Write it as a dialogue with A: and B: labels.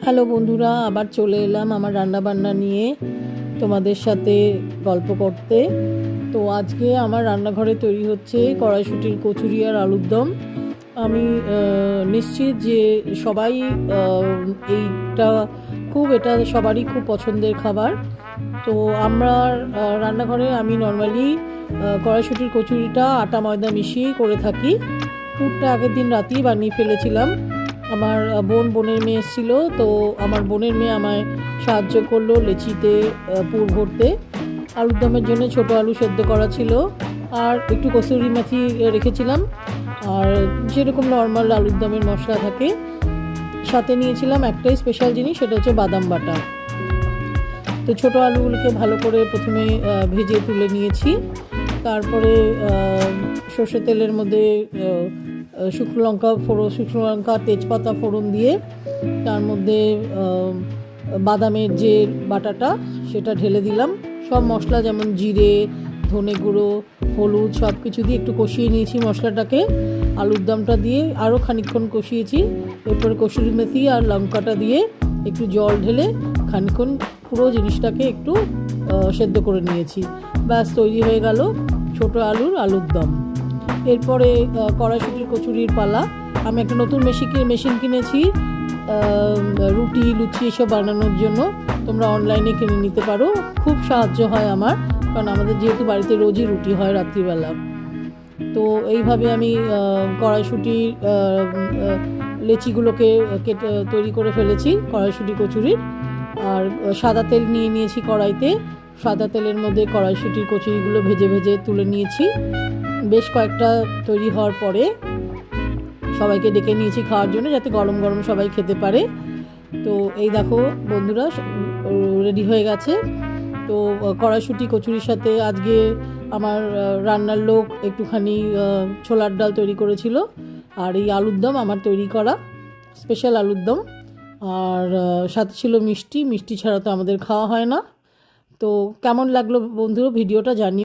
A: Hello বন্ধুরা, আবার চলে এলাম আমার রান্নাবান্না নিয়ে তোমাদের সাথে গল্প করতে। তো আজকে আমার রান্নাঘরে তৈরি হচ্ছে কড়াইশুঁটির কচুরি আর আলুর দম। আমি নিশ্চিত যে সবাই এইটা এটা সবারই খুব পছন্দের খাবার। তো আমার রান্নাঘরে আমি নর্মালি কড়াইশুঁটির কচুরিটা আটা ময়দা মিশিয়েই করে থাকি। পুরটা আগের দিন রাতেই বানিয়ে ফেলেছিলাম। আমার বোনের মেয়ে এসেছিল, তো আমার বোনের মেয়ে আমায় সাহায্য করলো লেচিতে পুর ভরতে। আলুর দমের জন্য ছোট আলু সেদ্ধ করা ছিল, আর একটু কসুরি মেথি রেখেছিলাম, আর যেরকম নর্মাল আলুর দমের মশলা থাকে। সাথে নিয়েছিলাম একটাই স্পেশাল জিনিস, সেটা হচ্ছে বাদাম বাটা। তো ছোটো আলুগুলোকে ভালো করে প্রথমে ভেজে তুলে নিয়েছি। তারপরে সর্ষের তেলের মধ্যে শুকনো লঙ্কা তেজপাতা ফোড়ন দিয়ে তার মধ্যে বাদামের যে বাটাটা সেটা ঢেলে দিলাম। সব মশলা যেমন জিরে, ধনে গুঁড়ো, হলুদ সব কিছু দিয়ে একটু কষিয়ে নিয়েছি মশলাটাকে। আলুর দমটা দিয়ে আরও খানিকক্ষণ কষিয়েছি। এরপরে কসুরি মেথি আর লঙ্কাটা দিয়ে একটু জল ঢেলে খানিকক্ষণ পুরো জিনিসটাকে একটু সেদ্ধ করে নিয়েছি। ব্যাস তৈরি হয়ে গেল ছোটো আলুর দম। এরপরে কড়াইশুঁটির কচুরির পালা। আমি একটা নতুন মেশিন কিনেছি রুটি লুচি এসব বানানোর জন্য। তোমরা অনলাইনে কিনে নিতে পারো, খুব সাহায্য হয় আমার, কারণ আমাদের যেহেতু বাড়িতে রোজই রুটি হয় রাত্রিবেলা। তো এইভাবে আমি কড়াইশুঁটির লেচিগুলোকে কেটে তৈরি করে ফেলেছি কড়াইশুঁটি কচুরির। আর সাদা তেল নিয়েছি কড়াইতে। সাদা তেলের মধ্যে কড়াইশুঁটির কচুরিগুলো ভেজে ভেজে তুলে নিয়েছি। বেশ কয়েকটা তৈরি হওয়ার পরে সবাইকে ডেকে নিয়েছি খাওয়ার জন্য, যাতে গরম গরম সবাই খেতে পারে। তো এই দেখো বন্ধুরা, রেডি হয়ে গেছে। তো কড়াইশুঁটি কচুরির সাথে আজকে আমার রান্নার লোক একটুখানি ছোলার ডাল তৈরি করেছিল, আর এই আলুর দম আমার তৈরি করা স্পেশাল আলুর দম। আর সাথে ছিল মিষ্টি ছাড়া তো আমাদের খাওয়া হয় না। তো কেমন লাগলো বন্ধুরা ভিডিওটা জানিও।